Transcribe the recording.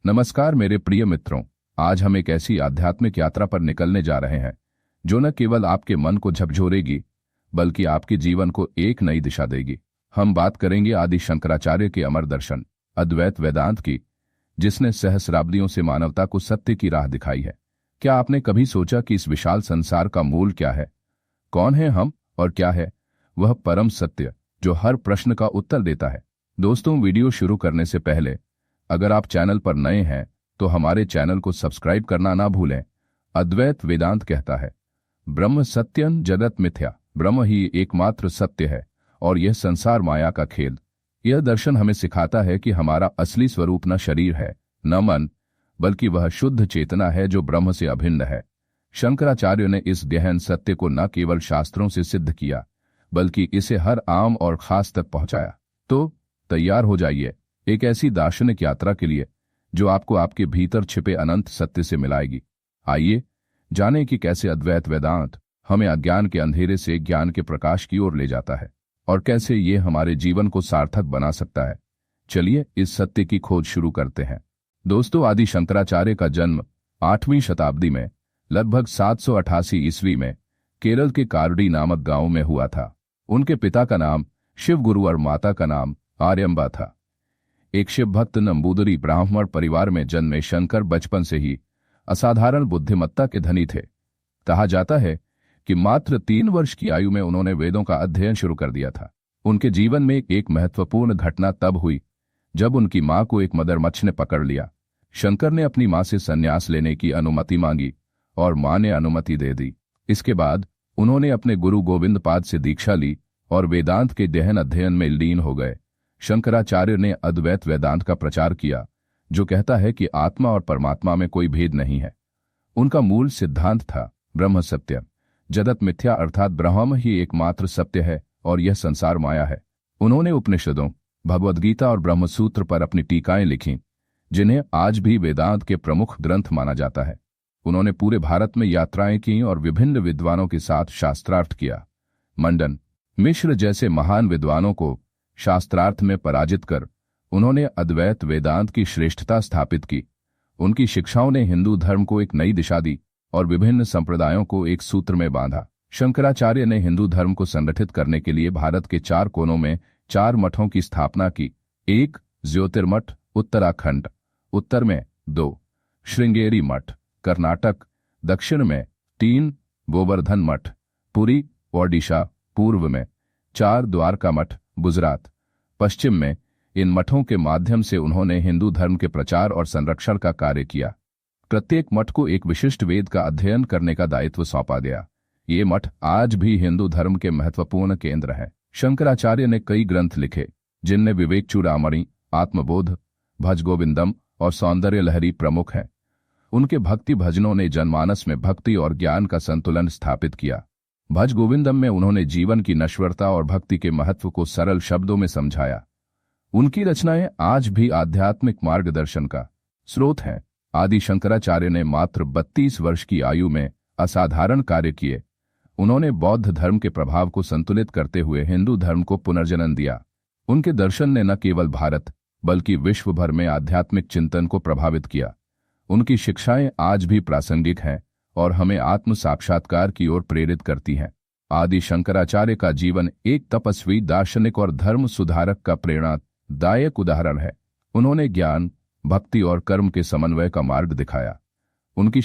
नमस्कार मेरे प्रिय मित्रों। आज हम एक ऐसी आध्यात्मिक यात्रा पर निकलने जा रहे हैं जो न केवल आपके मन को झकझोरेगी बल्कि आपके जीवन को एक नई दिशा देगी। हम बात करेंगे आदि शंकराचार्य के अमर दर्शन अद्वैत वेदांत की, जिसने सहस्राब्दियों से मानवता को सत्य की राह दिखाई है। क्या आपने कभी सोचा कि इस विशाल संसार का मूल क्या है? कौन है हम और क्या है वह परम सत्य जो हर प्रश्न का उत्तर देता है? दोस्तों, वीडियो शुरू करने से पहले अगर आप चैनल पर नए हैं तो हमारे चैनल को सब्सक्राइब करना ना भूलें। अद्वैत वेदांत कहता है, ब्रह्म सत्यं जगत मिथ्या। ब्रह्म ही एकमात्र सत्य है और यह संसार माया का खेल। यह दर्शन हमें सिखाता है कि हमारा असली स्वरूप न शरीर है न मन, बल्कि वह शुद्ध चेतना है जो ब्रह्म से अभिन्न है। शंकराचार्य ने इस गहन सत्य को न केवल शास्त्रों से सिद्ध किया बल्कि इसे हर आम और खास तक पहुंचाया। तो तैयार हो जाइए एक ऐसी दार्शनिक यात्रा के लिए जो आपको आपके भीतर छिपे अनंत सत्य से मिलाएगी। आइए जानें कि कैसे अद्वैत वेदांत हमें अज्ञान के अंधेरे से ज्ञान के प्रकाश की ओर ले जाता है और कैसे ये हमारे जीवन को सार्थक बना सकता है। चलिए इस सत्य की खोज शुरू करते हैं। दोस्तों, आदि शंकराचार्य का जन्म 8वीं शताब्दी में लगभग 788 ईस्वी में केरल के कारडी नामक गांव में हुआ था। उनके पिता का नाम शिवगुरु और माता का नाम आर्यम्बा था। एक शिव भक्त नंबूदरी ब्राह्मण परिवार में जन्मे शंकर बचपन से ही असाधारण बुद्धिमत्ता के धनी थे। कहा जाता है कि मात्र 3 वर्ष की आयु में उन्होंने वेदों का अध्ययन शुरू कर दिया था। उनके जीवन में एक महत्वपूर्ण घटना तब हुई जब उनकी मां को एक मगरमच्छ ने पकड़ लिया। शंकर ने अपनी मां से संन्यास लेने की अनुमति मांगी और मां ने अनुमति दे दी। इसके बाद उन्होंने अपने गुरु गोविंद पाद से दीक्षा ली और वेदांत के गहन अध्ययन में लीन हो गए। शंकराचार्य ने अद्वैत वेदांत का प्रचार किया जो कहता है कि आत्मा और परमात्मा में कोई भेद नहीं है। उनका मूल सिद्धांत था ब्रह्म सत्य जगत मिथ्या, अर्थात ब्रह्म ही एकमात्र सत्य है और यह संसार माया है। उन्होंने उपनिषदों, भगवद्गीता और ब्रह्मसूत्र पर अपनी टीकाएं लिखीं जिन्हें आज भी वेदांत के प्रमुख ग्रंथ माना जाता है। उन्होंने पूरे भारत में यात्राएं की और विभिन्न विद्वानों के साथ शास्त्रार्थ किया। मंडन मिश्र जैसे महान विद्वानों को शास्त्रार्थ में पराजित कर उन्होंने अद्वैत वेदांत की श्रेष्ठता स्थापित की। उनकी शिक्षाओं ने हिंदू धर्म को एक नई दिशा दी और विभिन्न संप्रदायों को एक सूत्र में बांधा। शंकराचार्य ने हिंदू धर्म को संगठित करने के लिए भारत के 4 कोनों में 4 मठों की स्थापना की। 1 ज्योतिर्मठ उत्तराखंड, उत्तर में 2 श्रृंगेरी मठ कर्नाटक, दक्षिण में 3 गोवर्धन मठ पुरी ओडिशा, पूर्व में 4 द्वारका मठ गुजरात, पश्चिम में। इन मठों के माध्यम से उन्होंने हिंदू धर्म के प्रचार और संरक्षण का कार्य किया। प्रत्येक मठ को एक विशिष्ट वेद का अध्ययन करने का दायित्व सौंपा गया। ये मठ आज भी हिंदू धर्म के महत्वपूर्ण केंद्र हैं। शंकराचार्य ने कई ग्रंथ लिखे जिनमें विवेक चूड़ामणि, आत्मबोध, भज गोविंदम और सौंदर्य लहरी प्रमुख हैं। उनके भक्ति भजनों ने जनमानस में भक्ति और ज्ञान का संतुलन स्थापित किया। भज गोविंदम में उन्होंने जीवन की नश्वरता और भक्ति के महत्व को सरल शब्दों में समझाया। उनकी रचनाएं आज भी आध्यात्मिक मार्गदर्शन का स्रोत हैं। आदि शंकराचार्य ने मात्र 32 वर्ष की आयु में असाधारण कार्य किए। उन्होंने बौद्ध धर्म के प्रभाव को संतुलित करते हुए हिंदू धर्म को पुनर्जन्म दिया। उनके दर्शन ने न केवल भारत बल्कि विश्व भर में आध्यात्मिक चिंतन को प्रभावित किया। उनकी शिक्षाएं आज भी प्रासंगिक हैं और हमें आत्म साक्षात्कार की ओर प्रेरित करती हैं। आदि शंकराचार्य का जीवन एक तपस्वी, दार्शनिक और धर्म सुधारक का प्रेरणादायक उदाहरण है। उन्होंने ज्ञान, भक्ति और कर्म के समन्वय का मार्ग दिखाया। उनकी